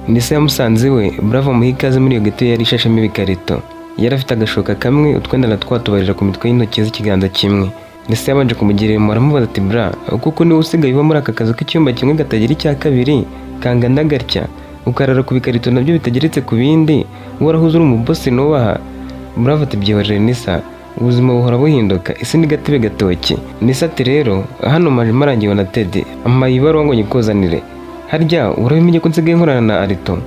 Nisa yamusanze we Bravo muha ikaze muri iyo gato yari ishashemo ibikarito. Yari afite agashoka kamwe utwenda na twatubarira ku mitwe y'intoki z'ikiganza kimwe. Nisa yabanje kumugirira impuhwe aramubaza ati bra kuko niwe usigaye uba muri aka kazu k'icyumba kimwe katagira icya kabiri kangana gatya ukarara ku bikarito nabyo bitageretse ku bindi warahuze uri umubosi nubaha. Bravo ati byihorere Nisa, ubuzima buhora buhinduka, isi ni gatebe gatoki. Nisa ati rero hano maje marangiwe na Teddy amaye ibaruwa ngo nyikuzanire, harya urabimenye ko nsigaye nkorana na Arito?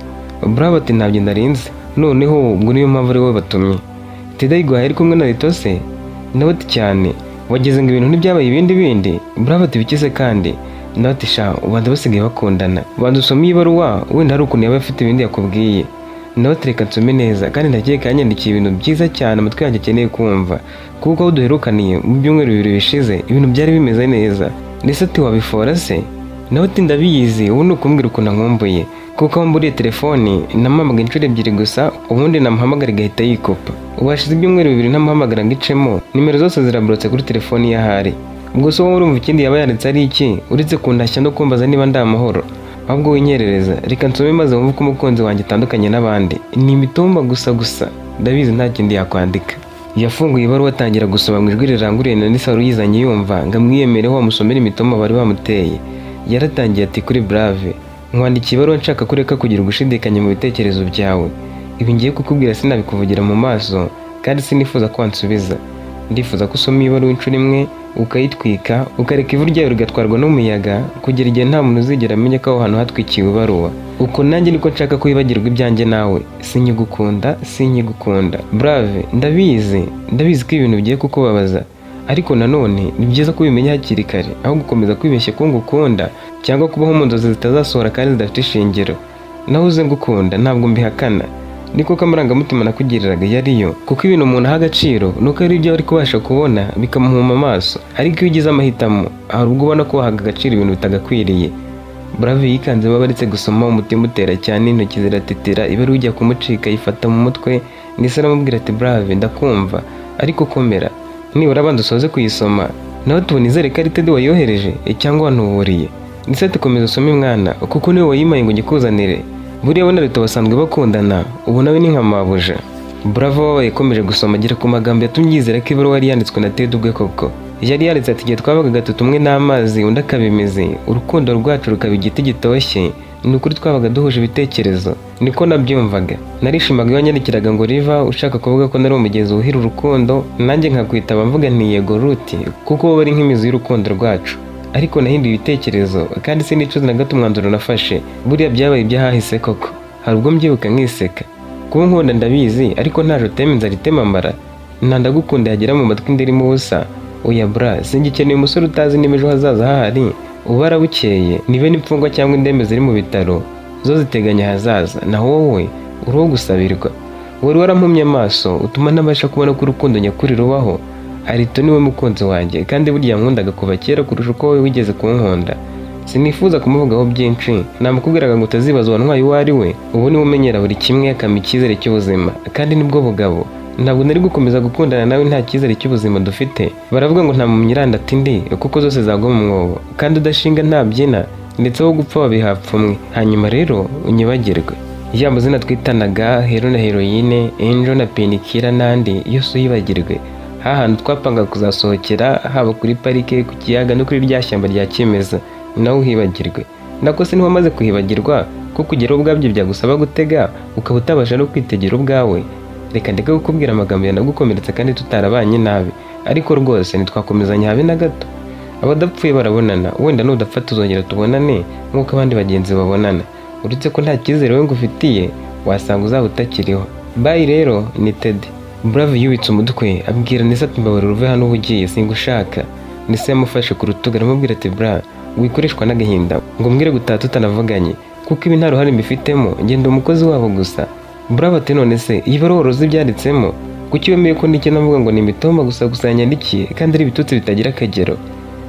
Bravo ati ntabyo ndarinze, noneho ubwo niyo mpamvu ari wowe batumye. Teddy ayiguhaye ari kumwe na Arito se? Nawe ati cyane, wageze ngo ibintu ntibyabaye ibindi. Bravo ati bikize kandi? Nawe ati sha ubanza basigaye bakundana, ubanza usome ibaruwa wenda hari ukuntu yaba afite ibindi yakubwiye. Nawe ati reka nsome neza kandi ndakeka yanyandikiye ibintu byiza cyane amatwi yanjye akeneye kumva, kuko aho duherukaniye mu byumweru 2 bishize ibintu byari bimeze neza. Ndetse ati wabifora se? Nawe ati ndabizi, ubu ni ukumbwira ukuntu nkumbuye, kuko aho mburiye telefoni namuhamagara inshuro 2 gusa, ubundi namuhamagara igahita yikopa. Ubashize ibyumweru 2 ntamuhamagara ngo icemo, nimero zose ziraburotse kuri telefoni yahari. Ubwo so wowe urumva ikindi yaba yanditse ari iki uretse kundashya no kumbaza niba ndi amahoro? Ahubwo winyerereza, reka nsome maze wumve ko umukunzi wanjye atandukanye n'abandi. Ni imitumba gusa ndabizi nta kindi yakwandika. Yafunguye ibaruwa atangira gusoma mu ijwi riranguriye na Nisa wari uyizanye yumva ngo amwiyemereho wamusomera imitumba bari bamuteye. Yaratangiye ati kuri Brave, nkwandikiye ibaruwa nshaka kureka kugira ugushidikanya mu bitekerezo byawe. Ibi ngiye kukubwira sinabikuvugira mu maso kandi sinifuza ko wansubiza. Ndifuza ko usoma ibaruwa inshuro imwe ukayitwika ukareka ivu ryayo rigatwarwa n'umuyaga kugera igihe nta muntu uzigera amenya ko aho hantu hatwikiwe ibaruwa. Uko nanjye niko nshaka ko wibagirwa ibyanjye nawe. Sinyigukunda Brave, ndabizi ko ibintu bigiye kukubabaza, ariko nanone ni byiza ko ubimenya hakiri kare aho gukomeza kwibeshya ko ngukunda cyangwa kubaho mu nzozi zitazasohora kandi zidafite ishingiro. Naho uze ngukunda ntabwo mbihakana, niko kamarangamutima nakugiriraga yariyo, kuko ibintu umuntu aha agaciro nuko ari ibyo ari kubasha kubona bikamuhuma amaso, ariko iyo ugize amahitamo hari ubwo ubona ko wahaga agaciro ibintu bitagakwiriye. Brave yikanze babaretse gusoma, umutima utera cyane, intoki ziratetera, ibaruwa ujya kumucika yifata mu mutwe. Nisa aramubwira ati Brave ndakumva ariko komera, nibura abanza usoze kuyisoma nawe tubona izere ko ari Teddy wayohereje cyangwa wantuburiye. Nisa ati komeza usome mwana kuko niwe wayimaye ngo ngikuzanire, buriya bona Arito basanzwe bakundana, ubu nawe ni nka mabuja. Bravo wabaye ikomeje gusoma agira ku magambo yatumye yizera ko ibaruwa yari yanditswe na Teddy ubwe koko. Yari yanditse ati igihe twabaga gatatu umwe n'amazi undi akabimize, urukundo rwacu rukaba igiti gitoshye, ni ukuri twabaga duhuje ibitekerezo. Niko nabyumvaga, narishimaga iyo wanyandikiraga ngo Riva ushaka kuvuga ko nari umugezi wuhira urukundo, nanjye nkakwitaba mvuga nti yego Ruti kuko wowe ari nk'imizi y'urukundo rwacu. Ariko nahinduye ibitekerezo kandi sinicuza na gato umwanzuro nafashe, buriya byabaye ibyahahise koko. Hari ubwo mbyibuka nkiseka, kuba nkunda ndabizi ariko ntaje utema inzara itemamara, ndagukunda yagera mu matwi ndirimo ubusa. Oya bra, singikeneye umusore utazi niba ejo hazaza hahari, ubara bukeye nibe n'imfungwa cyangwa indembe ziri mu bitaro zo ziteganya hazaza, naho wowe uri uwo gusabirwa. Wari warampumye amaso utuma ntabasha kubona ko urukundo nyakuri rubaho. Arito niwe mukunzi wanjye kandi burya nkundaga kuva kera kurusha uko wowe wigeze kunkunda. Sinifuza kumuvugaho byinshi, namukubwiraga ngo utazibaza wantwaye uwo ari we, ubu niwe umenyera buri kimwe akama icyizere cy'ubuzima, kandi nibwo bugabo. Ntabwo nari gukomeza gukundana nawe nta cyizere cy'ubuzima dufite. Baravuga ngo nta mpumyi irandata indi kuko zose zagwa mu mwobo, kandi udashinga ntabyina, ndetse wo gupfa wabihapfumwe. Hanyuma rero unyibagirwe. Ya mazina twitanaga Hero na Heroine, Angel na Penikira n'andi yose uyibagirwe. Hahandi twapanga kuzasohokera haba kuri parike, ku kiyaga no kuri rya shyamba rya kimeza, nawe uhibagirwe. Nako se niho maze kuhibagirwa ko kugera ubwabyo byagusaba gutega ukaba utabasha no kwitegera ubwawe. Reka ndeke kukubwira amagambo yanagukomeretsa kandi tutarabanye nabi, ariko rwose ntitwakomezanya habe na gato. Abadapfuye barabonana, wenda nudapfa tuzongera tubonane nk'uko abandi bagenzi babonana, uretse ko nta cyizere we ngufitiye wasanga uzaba utakiriho. Bye rero, ni Teddy. Brave yubitse umutwe abwira Nisa ati mbabarira uve hano ugiye singushaka. Nisa yamufashe ku rutugu aramubwira ati bra, wikoreshwa n'agahinda ngo mbwire gutaha tutanavuganye, kuko ibi nta ruhare mbifitemo, ngenda umukozi wabo gusa. Bravo ati none se iyi baruwa uruzi ibyanditsemo, kuki wemeye ko ndike navuga ngo ni imitomba gusa yandikiye kandi ari ibitutsi bitagira akagero?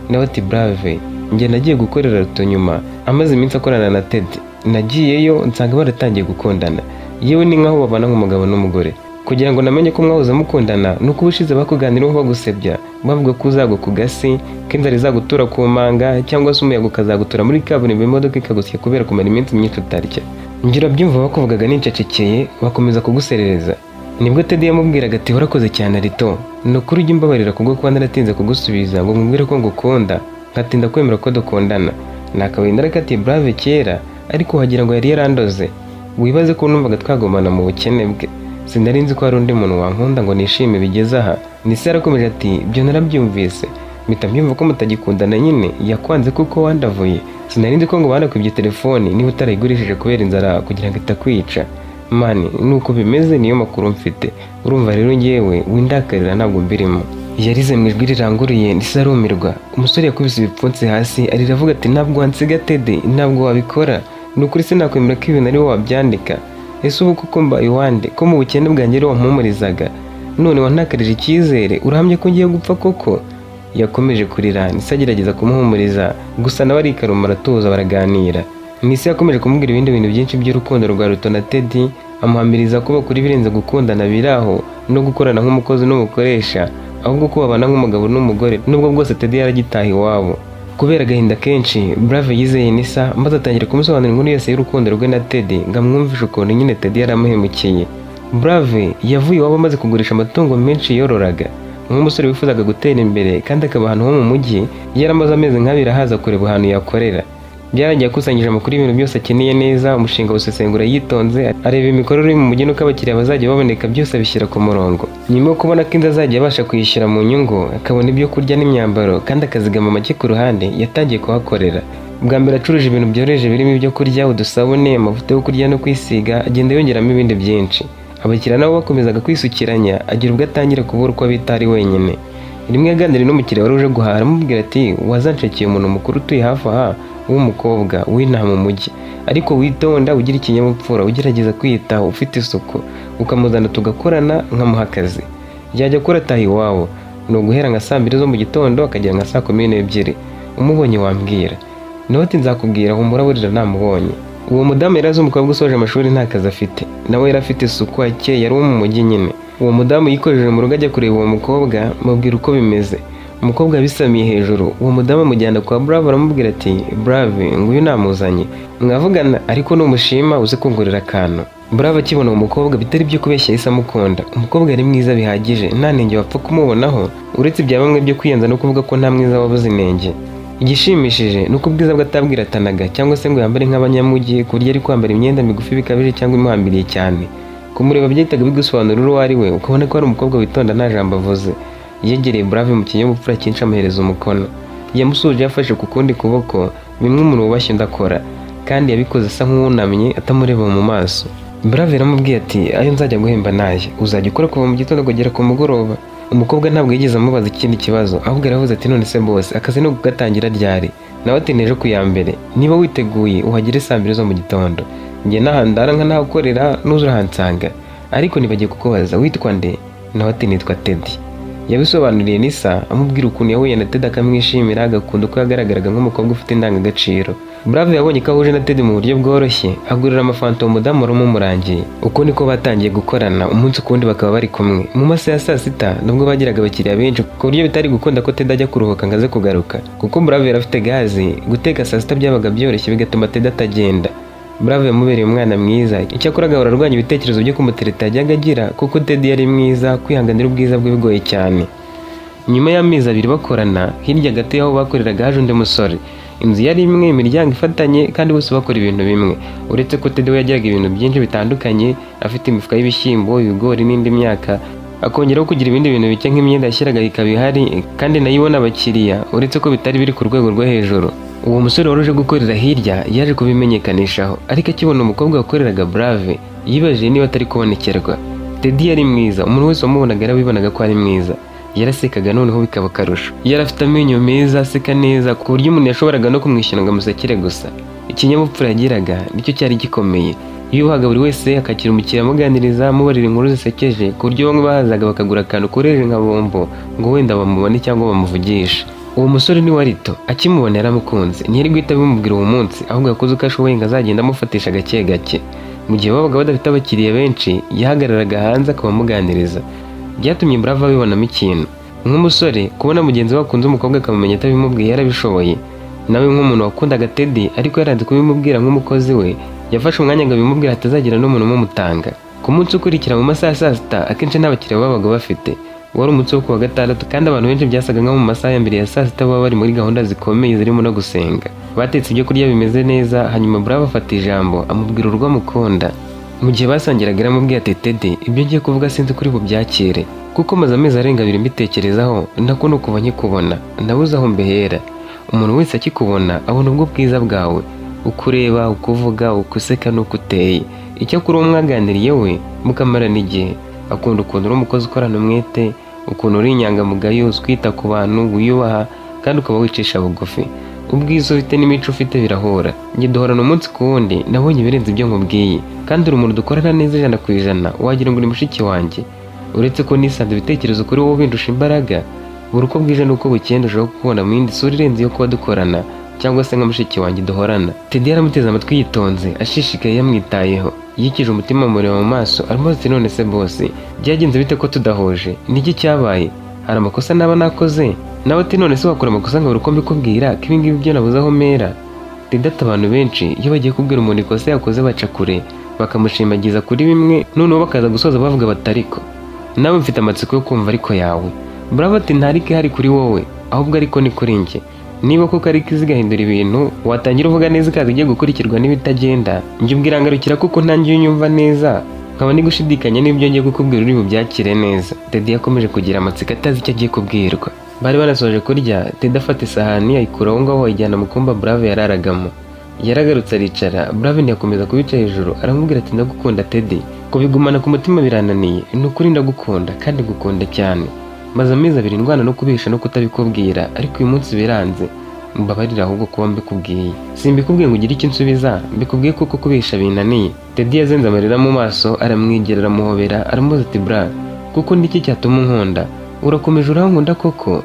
Nawe ati Brave, njye nagiye gukorera Ruto nyuma amaze iminsi akorana na Teddy, nagiyeyo nsanga baratangiye gukundana, yewe ni nkaho babana nk'umugabo n'umugore. Kugira ngo namenye ko mwahoze mukundana nuko ubushize bakuganiraho bagusebya, bavuga ko uzagwa ku gasi, ko inzara izagutura ku manga cyangwa se umuyaga ukazagutura muri kaburimbo imodoka ikagusya kubera kumara iminsi myinshi utarya. ngira byumva bakuvugaga nincecekeye bakomeza kuguserereza. Nibwo Teddy yamubwiraga ati warakoze cyane Rito, ni ukuri ujya umbabarira kubwo kuba naratinze kugusubiza ngo nkubwire ko ngukunda nkatinda kwemera ko dukundana. Nakabaye narakatiye Brave kera ariko wagira ngo yari yarandoze. Wibaze ko numvaga twagomana mu bukene bwe, sinari nzi ko hari undi muntu wankunda ngo nishime bigeze aha. Nise yarakomeje ati ibyo narabyumvise, mpita mbyumva ko mutagikundana nyine, yakwanze kuko wandavuye. Sinari nzi ko ngo banakwibye telefoni niba utarayigurishije kubera inzara kugira ngo itakwica. Mani nuko bimeze, niyo makuru mfite. Urumva rero ngewe windakarira ntabwo mbirimo. Yarize mu ijwi riranguruye Nise arumirwa. Umusore yakubise ibipfunsi hasi arira avuga ati ntabwo wansiga Teddy, ntabwo wabikora. Nukuri sinakwemera ko ibintu ari wowe wabyandika. Ese ubu kuko mbaye wande ko mu bukene bwanjye rero wampumurizaga, none wantakarije icyizere urahamye ko ngiye gupfa koko? Yakomeje kurira. Nise agerageza kumuhumuriza gusa nawe arikaruma aratuza baraganira. Nise yakomeje kumubwira ibindi bintu byinshi by'urukundo rwa Ruto na Teddy, amuhamiriza ko bakora ibirenze gukundana biraho no gukorana nk'umukozi n'umukoresha, ahubwo ko babana nk'umugabo n'umugore. Nubwo bwose Teddy yaragitaha iwabo kubera agahinda kenshi, Brave yizeye Nisa maze atangira kumusobanurira inkuru yose y'urukundo rwe na Teddy ngo amwumvishe ukuntu nyine Teddy yaramuhemukiye. Brave yavuye iwabo amaze kugurisha amatungo menshi yororaga. Nk'umusore wifuzaga gutera imbere kandi akaba ahantu ho mu mujyi, yaramaze amezi nk'abiri ahaza kureba ahantu yakorera. Byaragiye akusanyije amakuru y'ibintu byose akeneye neza, umushinga usesengura yitonze, areba imikorere mu mujyi nuko abakiriya bazajya baboneka byose abishyira ku murongo. Nyuma yo kubona ko inzu azajya abasha kuyishyura mu nyungu, akabona ibyo kurya n'imyambaro kandi akazigama make ku ruhande, yatangiye kuhakorera. Bwa mbere acuruje ibintu byoroheje birimo ibyo kurya, udusabune, amavuta yo kurya no kwisiga, agenda yongeramo ibindi byinshi. Abakiriya nabo bakomezaga kwisukiranya, agira ubwo atangira kubura uko abita ari wenyine. Rimwe yaganiriye n'umukiriya wari uje guhaha, aramubwira ati wazanshakiye umuntu mukuru utuye hafi aha w'umukobwa w'inaha mu mujyi, ariko witonda ugira ikinyabupfura, ugerageza kwiyitaho, ufite isuku, ukamuzana tugakorana nkamuha akazi. Yajya akora ataha iwabo, ni uguhera nka saa 2 zo mu gitondo akagera nka saa 12. Umubonye wambwira. Nawe ati nzakubwira humura burira namubonye. Uwo mudamu yari azi umukobwa usoje amashuri nta kazi afite, nawe yari afite isuku ake, yari mu mujyi nyine. Uwo mudamu yikojeje mu rugo ajya kureba uwo mukobwa, mubwira uko bimeze. Umukobwa yabisamiye hejuru. Uwo mudamu amujyana kwa Brave aramubwira ati Brave nguyu namuzanye, mwavugana ariko numushima uze kungurira akantu. Brave akibona uwo mukobwa bitari byo kubeshya yahise amukunda. Umukobwa yari mwiza bihagije, nta nenge wapfa kumubonaho uretse bya bamwe byo kwiyenza no kuvuga ko nta mwiza wabuze inenge. Igishimishije nuko ubwiza bwe atabwiratanaga cyangwa se ngo yambare nk'abanyamujyi ku buryo ari kwambara imyenda migufi bikabije cyangwa imuhambiriye cyane. Kumureba byahitaga bigusobanurira uwo ari we, ukabona ko ari umukobwa witonda nta jambo avuze. Yegereye Brave mu kinyabupfura cyinshi amuhereza umukono. Yamusuje yafashe ku kundi kuboko, bimwe umuntu wubashye ndakora, kandi yabikoze asa nk'uwunamye atamureba mu maso. Brave yaramubwiye ati ayo nzajya guhemba naye, uzajya ukora kuva mu gitondo kugera ku mugoroba. Umukobwa ntabwo yigeze amubaza ikindi kibazo, ahubwo yaravuze ati none se boss akazi no kugatangira ryari? Nawe ati nejo ku ya mbere, niba witeguye uhagire saa 2 zo mu gitondo. Njye nahandara nka naho ukorera nuzura hansanga, ariko nibagiye kukubaza witwa nde? Nawe ati nitwa Teddy. Yabisobanuriye Nisa amubwira ukuntu yahuye na Teddy akamwishimira, agakunda uko yagaragaraga nk'umukobwa ufite indangagaciro. Brave yabonye ko ahuje na Teddy mu buryo bworoshye, agurira amafanto umudamu umurangiye. Uko niko batangiye gukorana, umunsi ukundi bakaba bari kumwe. Mu masaha ya saa 6 nubwo bagiraga abakiriya benshi ku buryo bitari gukunda ko Teddy ajya kuruhuka ngaze kugaruka, kuko Brave yari afite gazi, guteka saa 6 byabaga byoroshye bigatuma Teddy atagenda. Brave yamubereye umwana mwiza, icyakora agahora arwanya ibitekerezo byo kumutereta yajyaga agira kuko Teddy yari mwiza, kwihanganira ubwiza bwe bigoye cyane. Nyuma y'amezi 2 bakorana, hirya gato y'aho bakoreraga haje undi musore. Inzu yari imwe, imiryango ifatanye kandi bose bakora ibintu bimwe, uretse ko Teddy we yagiraga ibintu byinshi bitandukanye, afite imifuka y'ibishyimbo, ibigori n'indi myaka, akongeraho kugira ibindi bintu bike nk'imyenda yashyiraga ikaba ihari kandi nayibona abakiriya, uretse ko bitari biri ku rwego rwo hejuru. Uwo musore waruje gukorera hirya yaje kubimenyekanishaho, ariko akibona umukobwa wakoreraga Brave yibajije niba atari kubonekerwa. Teddy yari mwiza, umuntu wese wamubonaga yarabibonaga ko ari mwiza. Yarasekaga noneho bikaba akarusho. Yari afite amenyo meza, aseka neza ku buryo umuntu yashoboraga no kumwishyura ngo amusekere gusa. Ikinyabupfura yagiraga nicyo cyari gikomeye. Yubahaga buri wese akakira umukiriya amuganiriza, amubarira inkuru zisekeje ku buryo bamwe bahazaga bakagura akantu koreje nka bombo ngo wenda bamubone cyangwa bamuvugishe. Uwo musore ni Warito, akimubona yaramukunze, ntiyari guhita bimubwira uwo munsi, ahubwo yakoze uko ashoboye ngo azagenda amufatisha gake gake. Mu gihe babaga badafite abakiriya benshi, yahagararaga hanze akabamuganiriza. Byatumye Brave abibonamo ikintu. Nk'umusore kubona mugenzi we akunze umukobwa akamumenya atabimubwiye yarabishoboye. Nawe nk'umuntu wakundaga Teddy ariko yaranze kubimubwira nk'umukozi we, yafashe umwanya ngo abimubwire hatazagira n'umuntu umumutanga. Ku munsi ukurikira mu masaha ya saa sita akenshi nta bakiriya babaga bafite, wari umunsi wo kuwa gatandatu kandi abantu benshi byasaga nko mu masaha ya mbere ya saa sita baba bari muri gahunda zikomeye zirimo no gusenga. Batetse ibyo kurya bimeze neza, hanyuma Bravo afata ijambo amubwira urwo amukunda. Mu gihe basangiraga aramubwiye ati Teddy, ibyo ngiye kuvuga sinzi kuri bubyakire kuko maze amezi arenga 2 mbitekerezaho, nako no kuva nkikubona nabuze aho mbehera. Umuntu wese akikubona abona ubwo bwiza bwawe, uko ureba, uko uvuga, uko useka n'uko uteye. Icyo kuri uwo mwaganiriye we mukamarana igihe, akunda ukuntu uri umukozi ukorana umwete, ukuntu uri inyangamugayo, uzwita ku bantu, wiyubaha kandi ukaba wicisha bugufi. Ubwiza ufite n'imico ufite birahura. Njye duhorana umunsi ku wundi, nabonye ibirenze ibyo nkubwiye kandi uri umuntu dukorana neza 100%, wagira ngo uri mushiki wanjye. Uretse ko nisanze ibitekerezo kuri wowe bindusha imbaraga, buri uko bwije nuko bukeye ndushaho kubona mu yindi sura irenze yo kuba dukorana cyangwa se nka mushiki wanjye duhorana. Teddy yaramuteze amatwi yitonze, ashishikaye yamwitayeho, yikije umutima mureba mu maso, arimo ati none se boss, byagenze bite ko tudahuje? Niki cyabaye? Hari amakosa naba nakoze? Nawe ati none se wakora amakosa ngo uko mbikubwira ko ibi ngibi byo nabuze aho mera? Teddy ati abantu benshi iyo bagiye kubwira umuntu ikosa yakoze baca kure, bakamushimagiza kuri bimwe, noneho bakaza gusoza bavuga batariko. Nawe mfite amatsiko yo kumva ariko yawe. Bravo ati ntarike hari kuri wowe, ahubwo ariko ni kuri njye. Niba kuko ariko izigahindura ibintu, watangira uvuga neza ikaza igiye gukurikirwa n'ibitagenda, njye ubwira ngarukira kuko ntangiye unyumva neza, nkaba ni gushidikanya n'ibyo ngiye kukubwira uri bubyakire neza. Teddy yakomeje kugira amatsiko atazi icyo agiye kubwirwa. Bari banasoje kurya, Teddy afata isahani ayikura aho ngaho ayijyana mu kumba Bravo yararagamo. Yaragarutse aricara, Bravo ntiyakomeza kubica hejuru, aramubwira ati ndagukunda Teddy, kubigumana ku mutima birananiye, ni ukuri ndagukunda kandi gukunda cyane. Maze amezi 2 ndwana no kubisha no kutabikubwira, ariko uyu munsi biranze. Mbabarira ahubwo kuba mbikubwiye. Simbikubwiye ngo ugire icyo nsubiza, mbikubwiye kuko kubisha binaniye. Teddy yazenze amarira mu maso, aramwigera aramuhobera, aramubaza ati bra, kuko ndiki cyatuma unkunda? Urakomeje urankunda koko?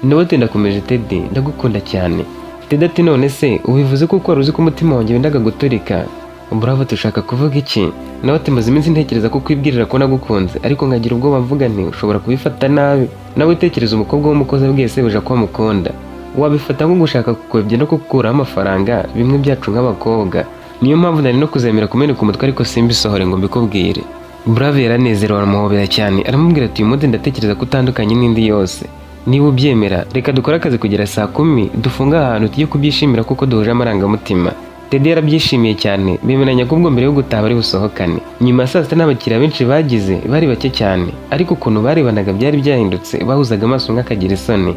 Nawe ati ndakomeje Teddy, ndagukunda cyane. Teddy ati none se ubivuze kuko wari uzi ko umutima wanjye wendaga guturika? Bravo tushaka kuvuga iki? Nawe ati maze iminsi ntekereza ko kwibwirira ko nagukunze, ariko nkagira ubwoba mvuga nti ushobora kubifata nabi. Nawe utekereza umukobwa w'umukozi bwese buja ko amukunda, wabifata nko gushaka kukwebya no kukuraho amafaranga, bimwe byacu nk'abakobwa. Niyo mpamvu nari no kuzemera kumeneka umutwe ariko simbisohore ngo mbikubwire. Bravo yaranezerewe aramuhobera cyane, aramubwira ati uyu munsi ndatekereza ko utandukanye n'indi yose. Niba ubyemera reka dukora akazi kugera saa 10 dufunga ahantu tujye kubyishimira kuko duhuje amarangamutima. Teddy yarabyishimiye cyane, bemeranya ko ubwo mbere yo gutaha bari busohokane. Nyuma saa sita n'abakiriya benshi bagize bari bake cyane, ariko ukuntu barebanaga byari byahindutse, bahuzaga amaso umwe akagira isoni.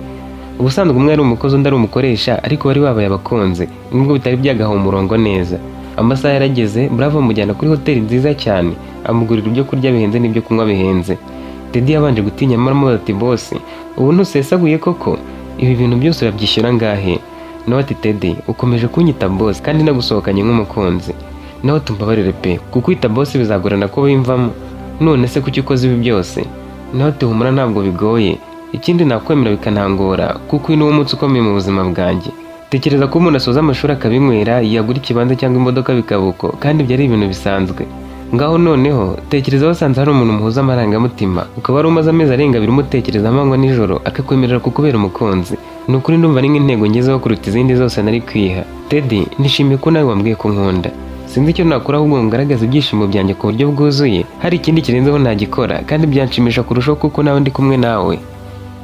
Ubusanzwe umwe ari umukozi undi ari umukoresha, ariko bari babaye abakunze, nubwo bitari byagaha umurongo neza. Amasaha yarageze, Bravo amujyana kuri hoteli nziza cyane, amugurira ibyo kurya bihenze n'ibyo kunywa bihenze. Teddy yabanje gutinya amaramubaza ati boss, ubu ntusesaguye koko? Ibi bintu byose urabyishyura ngahe? Nawe ati Teddy, ukomeje kunyita boss kandi nagusohokanye nk'umukunzi. Nawe tumbabarire pe, kukwita boss bizagorana ko bimvamo. None se kuki ukoze ibi byose? Nawe ati humura ntabwo bigoye, ikindi nakwemera bikanangora kuko uyu ni umunsi ukomeye mu buzima bwanjye. Tekereza ko umuntu asoza amashuri akabinywera, yagura ikibanza cyangwa imodoka bikabuko, kandi byari ibintu bisanzwe. Ngaho noneho tekereza wasanze hari umuntu muhuza amarangamutima, ukaba ari umaze amezi arenga 2 umutekereza amanywa nijoro, akakwemerera kukubera umukunzi. Ni ukuri ndumva ari nk'intego ngezeho kuruta izindi zose nari kwiha. Teddy, nishimiye ko nawe wambwiye ko nkunda. Sinzi icyo nakora ahubwo ngaragaza ibyishimo byanjye ku buryo bwuzuye, hari ikindi kirenzeho ntagikora kandi byanshimisha kurushaho kuko nawe ndi kumwe nawe.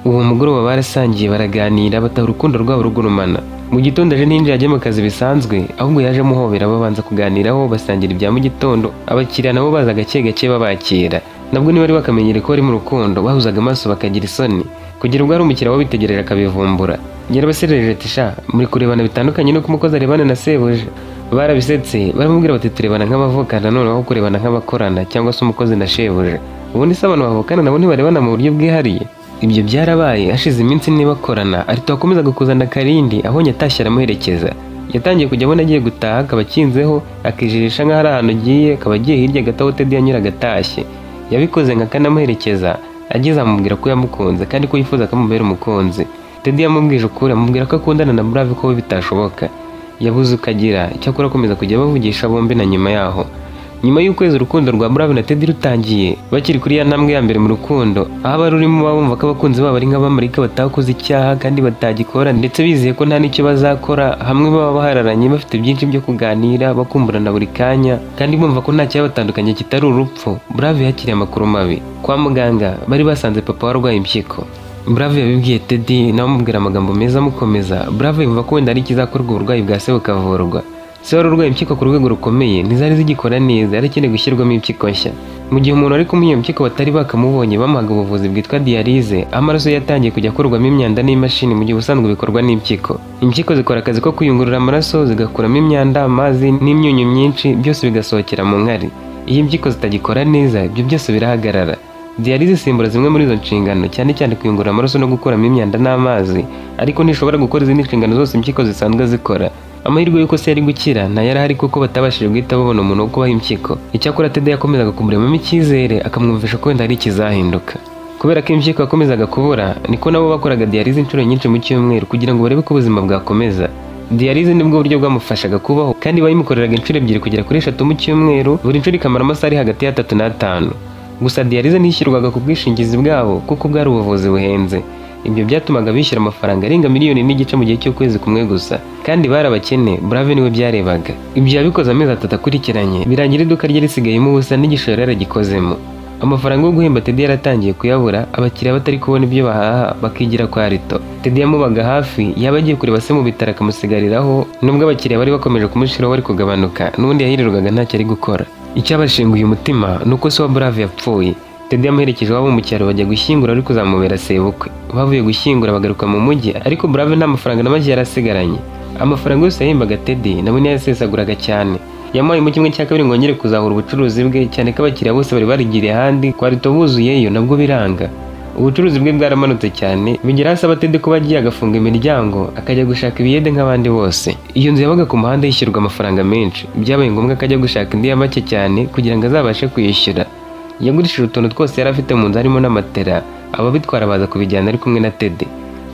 Uwo mugoroba barasangiye baraganira, bataha urukundo rwabo rugurumana. Mu gitondo aje ninjira ajya mu kazi bisanzwe, ahubwo yaje amuhobera, babanza kuganiraho basangira ibya mu gitondo, abakiriya nabo baza gake gake babakira. Nabwo ni bari bakamenyere ko bari mu rukundo, bahuzaga amaso bakagira isoni, kugira ubwo ari umukiriya wabitegereje akabivumbura. Yarabaserereje ati sha, muri kurebana bitandukanye no kumukoza arebana na sebuja. Barabisetse, baramubwira bati turebana nk'abavukana noneho kurebana nk'abakorana cyangwa se umukozi na shebuja. Ubundi se abantu bavukana nabo ntibarebana mu buryo bwihariye? Ibyo byarabaye hashize iminsi bakorana, ariko akomeza gukuzana Karindi abonye atashye aramuherekeza. Yatangiye kujya abona agiye gutaha, akaba akinzeho akijirisha nk'aho ari ahantu agiye, akaba agiye hirya gato Teddy yanyuraga atashye. Yabikoze nka kanamuherekeza, ageze amubwira ko yamukunze kandi ko yifuza ko amubera umukunzi. Teddy yamubwije ukuri, amubwira ko akundana na Bravo ko we bitashoboka. Yabuze ukagira, icyakora akomeza kujya bavugisha bombi na nyuma yaho. Nyuma y'ukwezi urukundo rwa Brave na Teddy rutangiye, bakiri kuri ya ntambwe ya mbere mu rukundo, aho abari rurimo bumva ko abakunzi babo ari nk'abamarika batakoze icyaha kandi batagikora, ndetse bizeye ko nta n'icyo bazakora, hamwe baba bahararanye bafite byinshi byo kuganira, bakumburana buri kanya, kandi bumva ko nta cyabatandukanye kitari urupfu. Brave yakiriye amakuru mabi. Kwa muganga bari basanze papa warwaye impyiko. Brave yabibwiye Teddy nawe amubwira amagambo meza amukomeza. Brave yumva ko wenda ari ikizakorwa uburwayi bwa se bukavurwa. Se wari urwaye impyiko ku rwego rukomeye, ntizari zigikora neza, yari akeneye gushyirwamo impyiko nshya. Mu gihe umuntu ari kumuha iyo impyiko batari bakamubonye, bamuhaga ubuvuzi bwitwa dialyse, amaraso yatangiye kujya akorwamo imyanda n'imashini mu gihe ubusanzwe bikorwa n'impyiko. Impyiko zikora akazi ko kuyungurura amaraso, zigakuramo imyanda, amazi n'imyunyu myinshi, byose bigasohokera mu nkari. Iyo impyiko zitagikora neza, ibyo byose birahagarara. Dialyse isimbura zimwe muri izo nshingano, cyane cyane kuyungurura amaraso no gukuramo imyanda n'amazi, ariko ntishobora gukora izindi nshingano zose impyiko zisanzwe zikora. Amahirwe y'uko se yari gukira nta yari ahari kuko batabashije guhita babona umuntu wo kubaha impyiko. Icyakora Teddy yakomezaga kumuremamo icyizere, akamwumvisha ko wenda hari ikizahinduka. Kubera ko impyiko yakomezaga kubura, niko nabo bakoraga dialyse inshuro nyinshi mu cyumweru kugira ngo barebe ko ubuzima bwakomeza. Dialyse nibwo buryo bwamufashaga kubaho, kandi bayimukoreraga inshuro 2 kugera kuri 3 mu cyumweru, buri nshuro ikamara amasaha ari hagati ya 3 na 5. Gusa dialyse ntishyirwaga ku bwishingizi bwabo kuko bwari ubuvuzi buhenze. Ibyo byatumaga bishyura amafaranga arenga 1.5 miliyoni mu gihe cy'ukwezi kumwe gusa, kandi barabakene. Brave niwe byarebaga. Ibyo yabikoze amezi 3 akurikiranye, birangira iduka rye risigayemo ubusa n'igishoro yaragikozemo. Amafaranga yo guhemba Teddy yaratangiye kuyabura, abakiriya batari kubona ibyo bahaha bakigira kwa Rito. Teddy yamubaga hafi, yaba agiye kureba se mu bitaro akamusigariraho, nubwo abakiriya bari bakomeje kumushiraho bari kugabanuka, n'ubundi yahirirwaga ntacyo ari gukora. Icyabashinguye umutima nuko se wa Brave yapfuye. Teddy yamuherekeje wabo mu cyaro bajya gushyingura, ariko kuzamubera sebukwe. Bavuye gushyingura bagaruka mu mujyi, ariko Brave nta mafaranga na make yarasigaranye. Amafaranga yose yahembaga Teddy nabo yasesaguraga cyane. Yamuhaye mu 1/2 ngo ngere kuzahura ubucuruzi bwe, cyane ko abakiriya bose bari barigiriye ahandi, kwa Rito buzuyeyo nabwo biranga. Ubucuruzi bwe bwaramanutse cyane, bigera asaba Teddy kuba agiye agafunga imiryango akajya gushaka ibiyede nk'abandi bose. Iyo nzu yabaga ku muhanda yishyurwa amafaranga menshi, byabaye ngombwa akajya gushaka indi ya make cyane kugira ngo azabashe kuyishyura. Yagurishije utuntu twose yari afite mu nzu harimo n'amatera, ababitwara baza kubijyana ari kumwe na Teddy.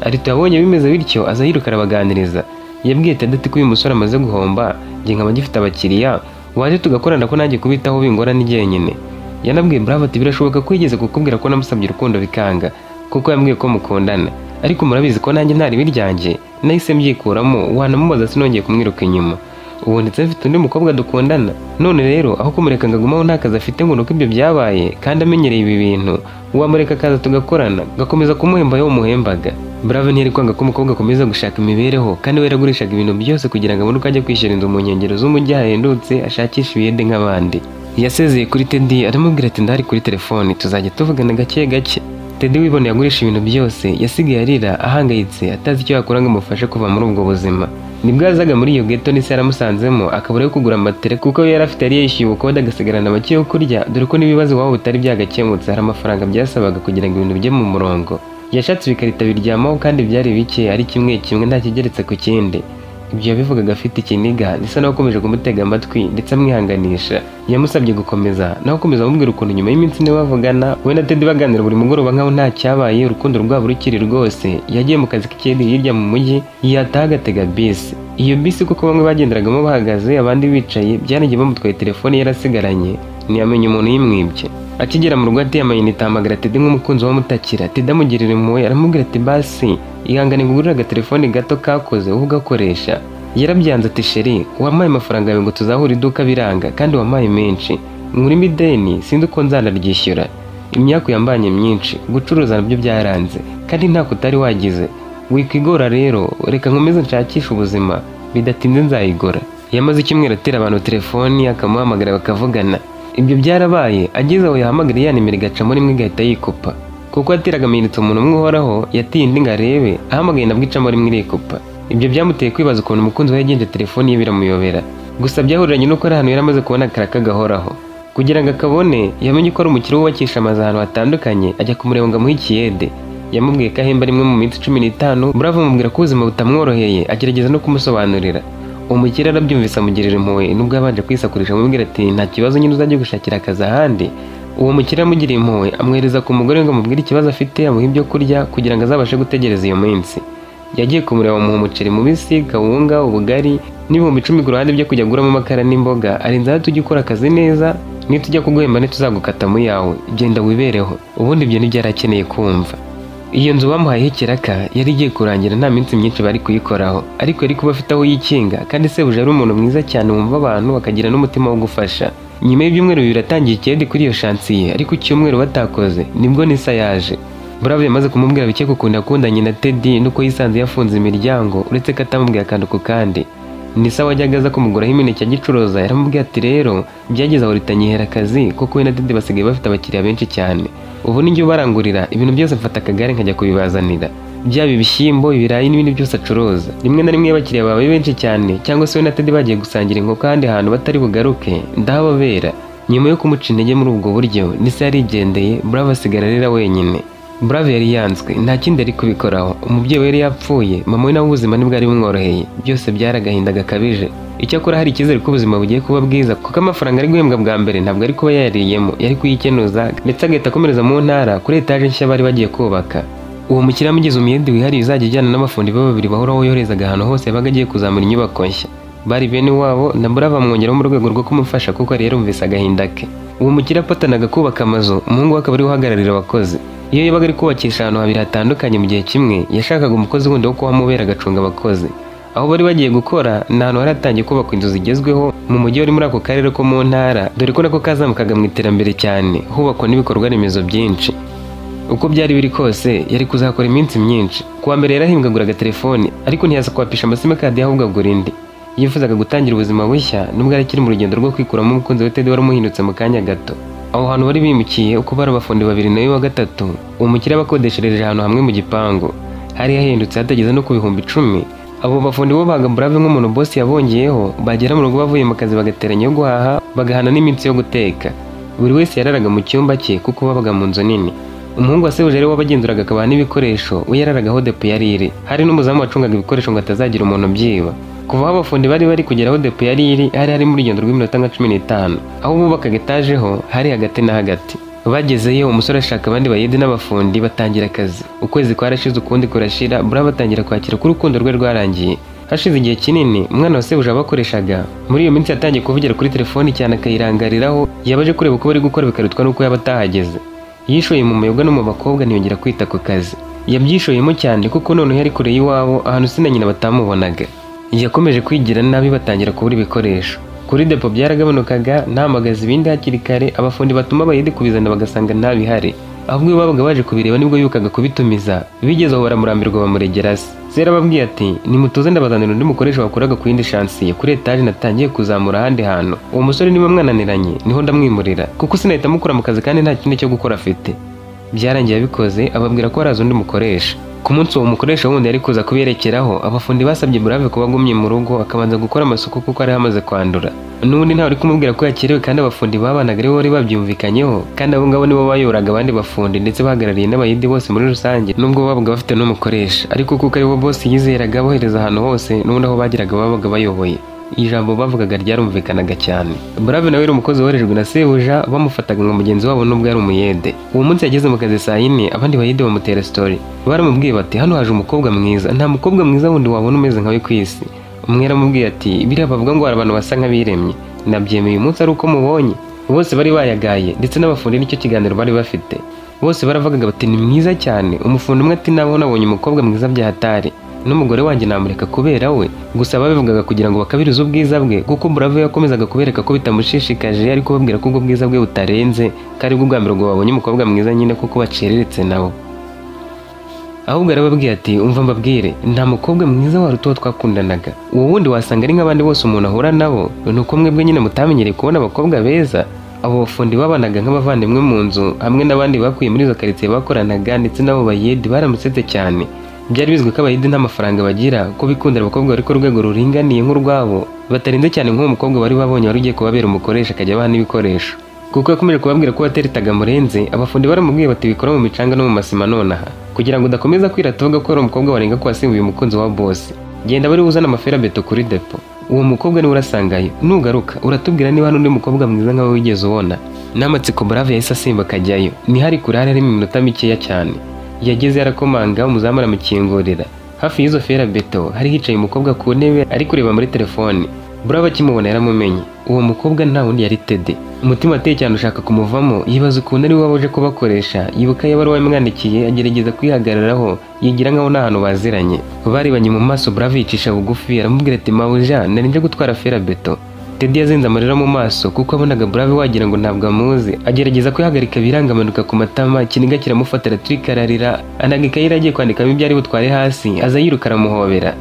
Ariko yabonye bimeze bityo aza yiruka arabaganiriza. Yabwiye Teddy ati ko uyu musore amaze guhomba, njye nkaba ngifite abakiriya, waje tugakorana ko nanjye kubitaho bingora ni jyenyine. Yanabwiye Brave ati birashoboka ko yigeze kukubwira ko namusabye urukundo bikanga, kuko yambwiye ko mukundana, ariko murabizi ko nanjye ntari biryanjye, nahise mbyikuramo, wanamubaza sinongeye kumwiruka inyuma. Ubu ndetse mfite undi mukobwa dukundana. None rero aho kumureka ngo agumaho nta kazi afite ngo nuko ibyo byabaye, kandi amenyereye ibi bintu, wamureka akaza tugakorana, gakomeza kumuhemba yo umuhembaga. Brave ntiyari kwanga ko umukobwa akomeza gushaka imibereho, kandi we yaragurishaga ibintu byose kugira ngo abone uko ajya kwishyura inzu mu nkengero z'umujyi hahendutse, ashakisha ibiyede nk'abandi. Yasezeye kuri Teddy aramubwira ati ndahari kuri telefoni, tuzajya tuvugana gake gake. Teddy wiboneye agurisha ibintu byose, yasigaye arira ahangayitse, atazi icyo yakora ngo amufashe kuva muri ubwo buzima. Nibwo yazaga muri iyo ghetto n'ise yaramusanzemo, akabura yo kugura amatere kuko yari afite yari yishyuye ubukode agasigarana make yo kurya, dore ko n'ibibazo wabo bitari byagakemutse, hari amafaranga byasabaga kugira ngo ibintu bijye mu murongo. Yashatse ibikarita biryamaho kandi byari bike, ari kimwe nta kigeretse ku kindi. Ibyo yabivugaga afite ikiniga, ndetse nawe akomeje kumutega amatwi ndetse amwihanganisha. Yamusabye gukomeza, nawe akomeza amubwira ukuntu nyuma y'iminsi ine bavugana, we na Teddy baganira buri mugoroba nkaho nta cyabaye, urukundo rwabo rukiri rwose. Yagiye mu kazi k'ikindi hirya mu mujyi, yataha agatega bisi. Iyo bisi kuko bamwe bagenderagamo bahagaze abandi bicaye, byanagiye bamutwaye telefone yarasigaranye, ntiyamenye umuntu yimwibye. Akigera mu rugo ateye amayinite ahamagara Teddy nk'umukunzi wamutakira. Teddy amugirira impuhwe aramubwira ati basi ihangane ngugurira agatelefone gato kakoze wowe ugakoresha. Yarabyanze ati sheri wampaye amafaranga yawe ngo tuzahura iduka biranga, kandi wampaye menshi, nkuri ideni sinzi uko nzanaryishyura. Imyaka yambanye myinshi, gucuruza nabyo byaranze, kandi ntako utari wagize. Wikwigora rero, reka nkomeze nshakisha ubuzima, bidatinze nzayigora. Yamaze icyumweru atera abantu telefoni akamuhamagara bakavugana. Ibyo byarabaye, ageze aho yahamagara ya nimero igacamo rimwe igahita yikupa. Kuko yateraga amayinite umuntu umwe uhoraho, yatiye indi ngo arebe, ahamagaye nabwo icamo rimwe irikupa. Ibyo byamuteye kwibaza ukuntu umukunzi we yagenje telefoni ye biramuyobera. Gusa byahuriranye nuko ari ahantu yaramaze kubona akaraka gahoraho. Kugira ngo akabone, yamenye ko ari umukire wubakisha amazu ahantu hatandukanye, ajya kumureba ngo amuhe ikiyede. Yamubwiye ko ahemba rimwe mu minsi 15, Brave amubwira ko ubuzima butamworoheye, agerageza no kumusobanurira. Umukire arabyumvise amugirira impuhwe, nubwo yabanje kwisakurisha amubwira ati nta kibazo nyine uzajya gushakira akazi ahandi. Uwo mukire amugiriye impuhwe amwereza ku mugore ngo amubwire ikibazo afite, amuha ibyo kurya kugira ngo azabashe gutegereza iyo minsi. yagiye kumureba bamuha umuceri mubisi, kawunga, ubugari n'ibihumbi 10 ku ruhande byo kujya guramo amakara n'imboga. Arinze ati tujye ukora akazi neza, nitujya kuguhemba ntituzagukata mu yawe, genda wibereho. Ubundi ibyo nibyo yarakeneye kumva. Iyo nzu bamuhayeho ikiraka yari igiye kurangira nta minsi myinshi bari kuyikoraho, ariko yari kuba afite aho yikinga, kandi sebuja ari umuntu mwiza cyane wumva abantu bakagira n'umutima wo gufasha. Nyuma y'ibyumweru 2 atangiye ikindi kuri iyo shansiye, ariko icyumweru batakoze nibwo Nisa yaje. Bravo yamaze kumubwira bike ku kuntu yakundanye na Teddy nuko yisanze yafunze imiryango, uretse ko atamubwiye akantu ku kandi. Nisa wajyaga aza kumuguraho imineke agicuruza yaramubwiye ati rero byageze aho ritanyihera akazi kuko we na Teddy basigaye bafite abakiriya benshi cyane. Ubu ninjye ubarangurira ibintu byose, mfata akagare nkajya kubibazanira, byaba ibishyimbo, ibirayi n'ibindi byose acuruza. Rimwe na rimwe abakiriya bawe benshi cyane cyangwa se we na Teddy bagiye gusangira inkoko ahandi hantu batari bugaruke, ndahababera. Nyuma yo kumuca intege muri ubwo buryo, Nisa yarigendeye, Bravo asigara arira wenyine. Bravo yari yanzwe, nta kindi ari kubikoraho. Umubyeyi we yari yapfuye, mama we nawe ubuzima ntibwari bumworoheye, byose byaragahinda gakabije. Icyakora hari icyizere ko ubuzima bugiye kuba bwiza kuko amafaranga ari guhembwa bwa mbere ntabwo ari kuba yariyemo, yari kuyikenuza ndetse agahita akomereza mu ntara kuri etaje nshya bari bagiye kubaka. Uwo mukire yamugize umuyede wihariye uzajya ujyana n'abafundi babiri bahoraho yoherezaga ahantu hose yabaga agiye kuzamura inyubako nshya. Bari bene wabo na Bravo amwongeraho mu rwego rwo kumufasha kuko yari yarumvise agahinda ke. Uwo mukire apatanaga kubaka amazu, umuhungu we akaba ari uhagararira abakozi. Iyo yabaga ari kubakisha ahantu habiri hatandukanye mu gihe kimwe, yashakaga umukozi wundi wo kuhamubera agacunga abakozi. Aho bari bagiye gukora ni ahantu hari hatangiye kubakwa inzu zigezweho mu mujyi wari muri ako karere ko mu ntara, dore ko nako kazamukaga mu iterambere cyane, hubakwa n'ibikorwa remezo byinshi. Uko byari biri kose yari kuzakora iminsi myinshi. Kuwa mbere yarahimbwaguraga telefoni, ariko ntiyaza kwapisha amasimukadi ahubwo agura indi. Yifuzaga gutangira ubuzima bushya nubwo arakiri mu rugendo rwo kwikuramo umukunzi we Teddy wari umuhindutse mu kanya gato. Aho hantu bari bimukiye uko bari abafundi babiri nawe wa gatatu, umukire abakodeshereje ahantu hamwe mu gipangu. Hari yahindutse hatageze no ku bihumbi 10. Abo bafundi bo baga Bravo nk'umuntu boss yabongeyeho, bagera mu rugo bavuye mu kazi bagateranya yo guhaha, bagahana n'iminsi yo guteka. Buri wese yararaga mu cyumba cye kuko babaga mu nzu nini. Umuhungu wa sebuja rero wabagenzuraga akabaha n'ibikoresho, we yararagaho depo yari iri. Hari n'umuzamu wacungaga ibikoresho ngo atazagira umuntu byiba. Kuva aho abafundi bari kugeraho depo yari iri, hari mu rugendo rw'iminota nka 15. Aho bubakaga etaje ho hari hagati na hagati. Bagezeyo umusore ashaka abandi bayede n'abafundi batangira akazi. Ukwezi kwarashize ukundi kurashira, Bravo atangira kwakira ko urukundo rwe rwarangiye. Hashize igihe kinini umwana wa sebuja bakoreshaga, muri iyo minsi yatangiye kuvugira kuri telefoni cyane akayirangariraho, yabaje kureba uko bari gukora bikarutwa nuko yaba atahageze. Yishoye mu mayoga no mu bakobwa ntiyongera kwita ku kazi. Yabyishoyemo cyane kuko none yari kure y'iwabo ahantu se na nyina batamubonaga. Yakomeje kwigira nabi batangira kubura ibikoresho. Kuri depo byaragabanukaga, ntamagaza ibindi hakiri kare, abafundi batuma abayede kubizana bagasanga nta bihari. Ahubwo babaga baje kubireba nibwo yukaga kubitumiza, bigeze aho baramurambirwa bamuregera se. Sera babwiye ati nimutuze ndabazanira undi mukoresha wakoraga ku yindi shansiye kuri etaje natangiye kuzamura ahandi hantu. Uwo musore niba mwananiranye niho ndamwimurira kuko sinahita mukura mu kazi kandi nta kindi cyo gukora afite. Byarangiye abikoze, ababwira ko araza undi mukoresha. Ku munsi uwo mukoresha wundi yari kuza kuberekeraho, abafundi basabye Bravo kuba agumye mu rugo akabanza gukora amasuku kuko ari hamaze kwandura. N'ubundi ntawe ari kumubwira ko yakerewe kandi abafundi babanaga ari bo bari babyumvikanyeho, kandi abo ngabo nibo bayoboraga abandi bafundi ndetse bahagarariye n'abayede bose muri rusange, nubwo babaga bafite n'umukoresha, ariko kuko ari bo bose yizeraga bohereza ahantu hose, n'ubundi aho bagiraga babaga bayoboye. Ijambo bavugaga ryarumvikanaga cyane. Bravo nawe yari umukozi woherejwe na sebuja, bamufataga nka mugenzi wabo nubwo yari umuyede. Uwo munsi yageze mu kazi saa 4, abandi bayede bamutera story. Baramubwiye bati hano haje umukobwa mwiza, nta mukobwa mwiza wundi wabona umeze nkawe ku isi. Umwe yaramubwiye ati biriya bavuga ngo hari abantu basa nk'abiremye, nabyemeye uyu munsi ari uko mubonye. Bose bari bayagaye ndetse n'abafundi nicyo kiganiro bari bafite. Bose baravugaga bati ni mwiza cyane. Umufundi umwe ati nabo nabonye umukobwa mwiza byahatari, n'umugore wanjye namureka kubera we. Gusa babivugaga kugira ngo bakabirize ubwiza bwe kuko Bravo yakomezaga kubereka ko bitamushishikaje, ariko babwira ko ubwo bwiza bwe butarenze, kari bwo bwa mbere ngo babonye umukobwa mwiza nyine kuko bacereretse nabo. Ahubwo arababwiye ati umva mbabwire, nta mukobwa mwiza waruta uwo twakundanaga. Uwo wundi wasanga ari nk'abandi bose umuntu ahura nabo, nuko mwebwe nyine mutamenyereye kubona abakobwa beza. Abo bafundi babanaga nk'abavandimwe mu nzu hamwe n'abandi bakuye muri izo karitsiye bakoranaga, ndetse nabo bayede baramusetse cyane. Byari bizwi ko abayede nta mafaranga bagira, ko bikundira abakobwa bari ku rwego ruringaniye nk'urwabo, batarinze cyane nk'uwo mukobwa bari babonye wari ugiye kubabera umukoresha akajya abaha n'ibikoresho. Kuko yakomeje kubabwira ko wateretaga murenze, abafundi baramubwiye bati bikora mu micanga no mu masima nonaha, kugira ngo udakomeza kwirata uvuga ko ari umukobwa warenga ko wasimbuye umukunzi wa boss. Genda bari uzana amaferabeto kuri depo, uwo mukobwa niwe urasangayo, nugaruka uratubwira niba hano undi mukobwa mwiza nkawe wigeze ubona. N'amatsiko Bravo yahise asimba akajyayo. Ni hari kure hari mu minota mikeya cyane. Yageze yarakomanga, umuzamu aramukingurira. Hafi y'izo ferabeto hari hicaye umukobwa ku ntebe ari kureba muri telefone. Bravo akimubona yaramumenye. Uwo mukobwa nta wundi yari Teddy. Umutima ateye cyane ushaka kumuvamo, yibaza ukuntu ari we waje kubakoresha. Yibuka yabaruwa yamwandikiye, agerageza kwihagararaho, yigira nkaho nta hantu baziranye. Barebanye mu maso, Bravo yicisha bugufi aramubwira ati mabuja nari nje gutwara ferabeto. Teddy yazinze amarira mu maso kuko abonaga Bravo wagira ngo ntabwo amuzi. Agerageza kwihagarika biranga, amanuka ku matama, ikiniga kiramufatira turikararira, anagika yaragiye kwandikamo ibyo ari butware hasi, aza yiruka aramuhobera.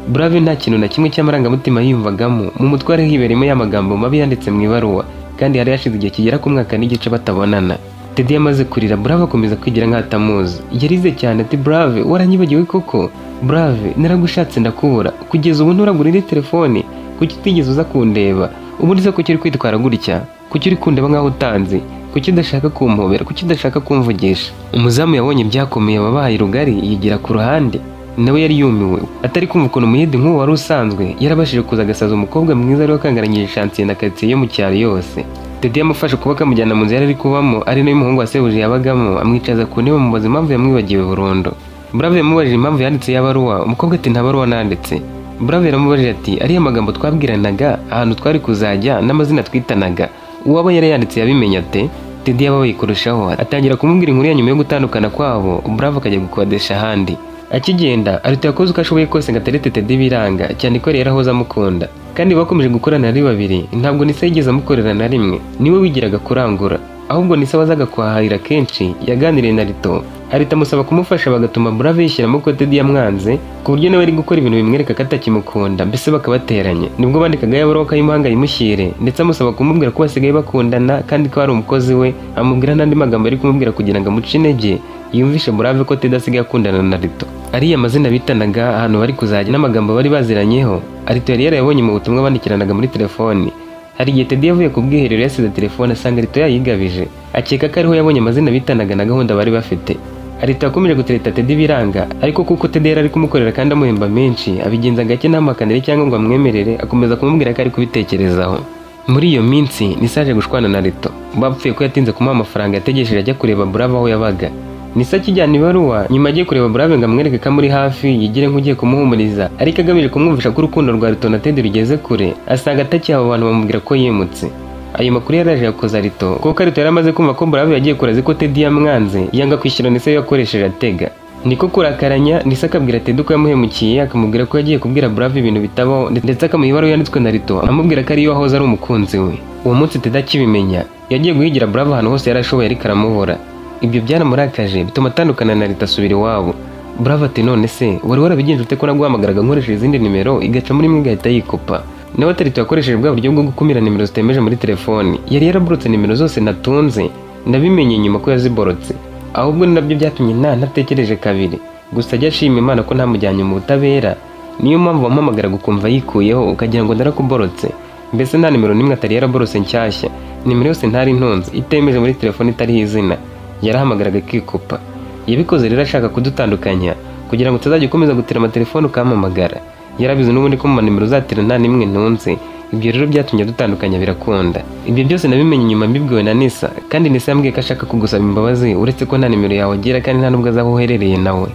Bravo nta kintu na kimwe cy'amarangamutima yiyumvagamo, mu mutwe hari hibereyemo y'amagambo mabi yanditse mu ibaruwa, kandi hari yashize igihe kigera ku mwaka n'igice batabonana. Teddy yamaze kurira, Bravo akomeza kwigira nk'atamuzi. Yarize cyane ati Bravo waranyibagiwe koko? Bravo naragushatse ndakubura, kugeza ubu nturagurira telefone, kuki utigeze uza kundeba? Ubu ndize ko kiri kwitwara gutya, kuki uri kundeba nkaho utanzi, kuki udashaka kumpobera, kuki udashaka kumvugisha? Umuzamu yabonye byakomeye ababaye rugari, yigira ku ruhande. Nawe yari yumiwe, atari kumva ukuntu umuyede nk'uwo wari usanzwe yarabashije kuza agasaza umukobwa mwiza ari wakangaranyije chantier na quartier yo mu cyaro yose. Teddy yamufashe ukuboko amujyana mu nzu yari ari kubamo, ari nayo umuhungu wa sebuje yabagamo, amwicaza ku ntebe amubaza impamvu yamwibagiwe burundu. Bravo yamubajije impamvu yanditse yabaruwa, umukobwa ati nta baruwa nanditse. Bravo yaramubajije ati ariya magambo twabwiranaga, ahantu twari kuzajya n'amazina twitanaga, uwaba yari yanditse yabimenya ate? Teddy yababaye kurushaho, atangira kumubwira inkuru ya nyuma yo gutandukana kwabo. Bravo akajya gukodesha ahandi. Akigenda ariko yakoze uko ashoboye kose ngo aterete Teddy biranga, cyane ko yari ahoza amukunda, kandi bakomeje gukorana ari babiri. Ntabwo Nisa yigeze amukorera na rimwe, niwe wigiraga kurangura, ahubwo Nisa wazaga kwahahira kenshi. Yaganiriye na Rito, Arita amusaba kumufasha, bagatuma Bravo yishyiramo ko Teddy yamwanze, ku buryo nawe ari gukora ibintu bimwereka ko atakimukunda, mbese bakabateranye. Nibwo bandikaga yabaruwa akayimuhanga yimushyire, ndetse amusaba kumubwira ko basigaye bakundana kandi ko ari umukozi we, amubwira n'andi magambo ari kumubwira kugira ngo amuce intege yumvishe Bravo ko Teddy asigaye akundana na Rito. Ariya mazina bitanaga, ahantu bari kuzajya n'amagambo bari baziranyeho, Arito yari yarayabonye mu butumwa bandikiranaga muri telefoni. Hari igihe Teddy yavuye ku bwiherero yasize telefone asanga Rito yayigabije, akeka ko ariho yabonye amazina bitanaga na gahunda bari bafite. Arito yakomeje gutereta Teddy biranga, ariko kuko Teddy yari ari kumukorera kandi amuhemba menshi, abigenza gake ntamuhakanire cyangwa ngo amwemerere, akomeza kumubwira ko ari kubitekerezaho. Muri iyo minsi Nisa aje gushwana na Rito, bapfuye ko yatinze kumuha amafaranga yategesheje ajya kureba Bravo aho yabaga. Nisa akijyana ibaruwa, nyuma agiye kureba Bravo ngo amwereke ko amuri hafi, yigire nk'ugiye kumuhumuriza, ariko agamije kumwumvisha ko urukundo rwa Rito na Teddy rugeze kure, asanga atakiye abo bantu bamubwira ko yimutse. Ayo makuru yaraje yakoza Rito, kuko Rito yari amaze kumva ko Bravo yagiye kurazi ko Teddy yamwanze, yanga kwishyura Nisa yakoresheje atega. Niko kurakaranya, Nisa akabwira Teddy ko yamuhemukiye, akamubwira ko yagiye kubwira Bravo ibintu bitabaho, ndetse akamuha ibaruwa yanditswe na Rito amubwira ko ariyo wahoze ari umukunzi we. Uwo munsi Teddy akibimenya, yagiye guhigira Bravo ahantu hose yarashoboye ariko aramubura. Ibyo byaramurakaje, bituma atandukana na Rito asubira iwabo. Bravo ati none se wari warabigenje ute ko naguhamagaraga nkoresheje izindi nimero igaca muri imwe igahita yikopa? Nawe Rito yakoresheje bwa buryo bwo gukumira nimero zitemeje muri telefoni. Yari yaraborotse nimero zose natunze, nabimenye nyuma ko yaziborotse, ahubwo nabyo byatumye ntatekereje kabiri. Gusa ajya ashima Imana ko ntamujyanye mu butabera, niyo mpamvu wampamagara gukumva yikuyeho ukagira ngo ndarakuborotse. Mbese nta nimero nimwe atari yaraborotse nshyashya, nimero yose ntari ntunze itemeje muri telefoni itariho izina, yarahamagaraga akikopa. Yabikoze rero ashaka kudutandukanya kugira ngo utazajya ukomeza gutira amatelefoni ukampamagara. Yarabizi n'ubundi ko mu nimero uzatira nta nimwe ntunze. Ibyo rero byatumye dutandukanya birakunda. Ibyo byose nabimenye nyuma mbibwiwe na Nisa, kandi Nisa yambwiye ko ashaka kugusaba imbabazi uretse ko nta nimero yawe agira kandi nta nubwo azaho uherereye nawe.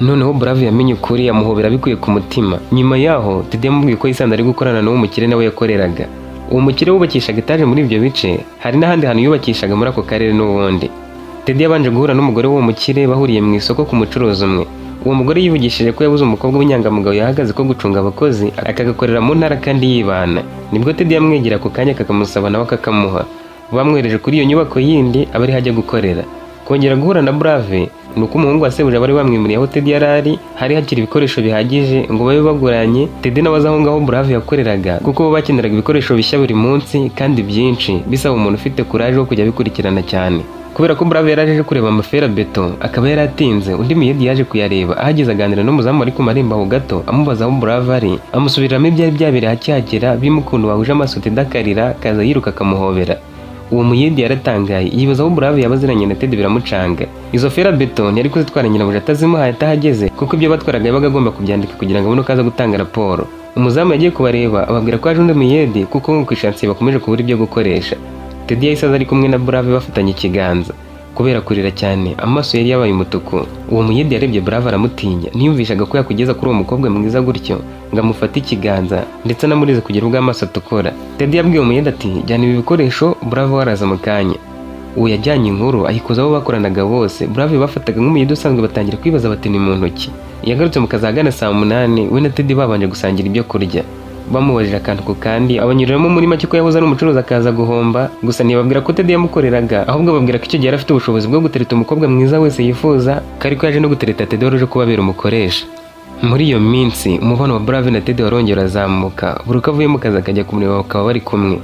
Noneho Bravo yamenye ukuri, amuhobera bikuye ku mutima. Nyuma yaho Teddy yamubwiye ko yisanze ari gukorana n'uwo mukire nawe yakoreraga. Uwo mukire wubakishaga etaje muri ibyo bice, hari n'ahandi hantu yubakishaga muri ako karere n'ubundi. Teddy yabanje guhura n'umugore w'uwo mukire, bahuriye mu isoko ku mucuruzi umwe. Uwo mugore yivugishije ko yabuze umukobwa w'inyangamugayo yahagaze ko gucunga abakozi, akagakorera mu ntara kandi yibana. Nibwo Teddy yamwegera ku kanya kakamusaba nawe akakamuha. Bamwereje kuri iyo nyubako yindi abari hajya gukorera. Kongera guhura na Brave nuko umuhungu wa sebuje bari bamwimuriye aho Teddy yarari, hari hakiri ibikoresho bihagije ngo babe baguranye. Teddy nawe azaho ngaho Brave yakoreraga, kuko bo bakeneraga ibikoresho bishya buri munsi kandi byinshi, bisaba umuntu ufite courage wo kujya bikurikirana cyane. Kubera ko Bravo yaraje kureba amafera beto, akaba yaratinze, undi muyedi yaje kuyareba, ahageze aganira n'umuzamu ari ku marembo aho gato, amubaza aho Bravo ari, amusubiriramo ibyari byabere hakihagera, bimukundu wahuje amaso Teddy akarira, kaza yiruka akamuhobera. Uwo muyedi yaratangaye, yibaza aho Bravo yabaziranye na Teddy biramucanga. Izo fera beto ntiyari kuzitwara nyirabuja atazimuhaye atahageze, kuko ibyo batwaraga yabaga agomba kubyandika kugira ngo abone uko aza gutanga raporo. Umuzamu yagiye kubareba, ababwira ko aje undi muyedi kuko ngo kwishansiye bakomeje kubura ibyo gukoresha. Teddy yahise aza ari kumwe na Bravo bafatanye ikiganza. kubera kurira cyane amaso yari yabaye umutuku. Uwo muyede yarebye Brave aramutinya, ntiyumvishaga ko yakugeza kuri uwo mukobwa mwiza gutyo ngo amufate ikiganza ndetse anamurize kugira ubwo amaso atukura. Teddy yabwiye umuyede ati jyana ibi bikoresho Brave waraza mu kanya. Uwo yajyanye inkuru ayikoza abo bakoranaga bose. Brave bafataga nk'umuyede usanzwe batangira kwibaza bati ni mu ntoki. Yagarutse mu kazi ahagana saa 8 we na Teddy babanje gusangira ibyo kurya. Bamubajije akantu ku kandi abanyuriramo muri make ko yahoze ari umucuruzi akaza guhomba, gusa ntibabwira ko Teddy yamukoreraga, ahubwo babwira ko icyo gihe afite ubushobozi bwo gutereta umukobwa mwiza wese yifuza, kari ko yaje no gutereta Teddy wari uje kubabera umukoresha. Muri iyo minsi umubano wa Brave na Teddy warongera azamuka, buri uko avuye mu kazi akajya kumureba bakaba bari kumwe.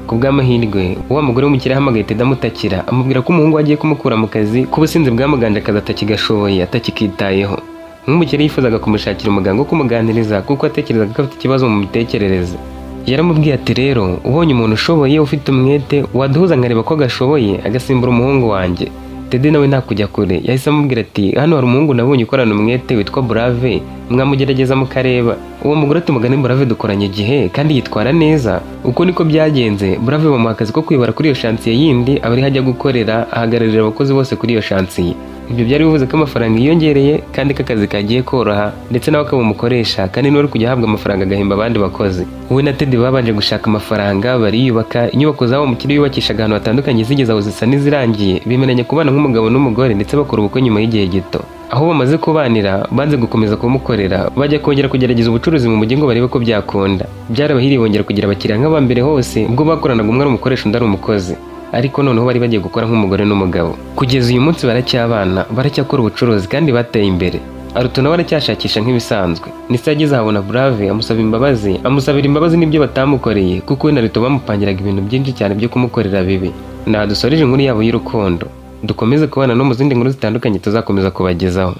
Ku bw'amahirwe wa mugore w'umukire ahamagaye Teddy amutakira, amubwira ko umuhungu agiye kumukura mu kazi, ko ubusinzi bwamuganje akazi atakigashoboye atakikitayeho. Nk'umukire yifuzaga kumushakira umuganga wo kumuganiriza kuko atekerezaga ko afite ikibazo mu mitekerereze. Yaramubwiye ati rero ubonye umuntu ushoboye ufite umwete waduhuza nkareba ko gashoboye agasimbura umuhungu wanjye. Teddy nawe nta kujya kure, yahise amubwira ati hano hari umuhungu nabonye ukorana umwete witwa Brave, mwamugerageza mukareba. Uwo mugore ati mugane Brave dukoranye igihe kandi yitwara neza. Uko niko byagenze, Brave bamuha akazi ko kwibara kuri iyo shansiye yindi abari hajya gukorera, ahagararira abakozi bose kuri iyo shansiye. Ibyo byari bivuze ko amafaranga yiyongereye kandi ko akazi kagiye koroha, ndetse nawe akaba umukoresha kandi niwe uri kujya ahabwa amafaranga agahemba abandi bakozi. We na Teddy babanje gushaka amafaranga, bariyubaka, inyubako zabo umukire yubakishaga ahantu hatandukanye zigeze aho zisa n'izirangiye, bimenanye kubana nk'umugabo n'umugore ndetse bakora ubukwe nyuma y'igihe gito. Aho bamaze kubanira banze gukomeza kumukorera, bajya kongera kugerageza ubucuruzi mu mujyi ngo barebe ko byakunda. Byarabahiriye bongera kugira abakiriya nk'abambere hose, ubwo bakoranaga umwe ari umukoresha undi ari umukozi. Ariko noneho bari bagiye gukora nk'umugore n'umugabo. Kugeza uyu munsi baracyabana, baracyakora ubucuruzi kandi bateye imbere. Aruto nawe aracyashakisha nk'ibisanzwe. Nisa yagize ahabona Brave amusabira imbabazi n'ibyo batamukoreye, kuko we na Aruto bamupangiraga ibintu byinshi cyane byo kumukorera bibi. Dusoreje inkuru yabo y'urukundo. Dukomeze kubana no mu zindi nkuru zitandukanye tuzakomeza kubagezaho.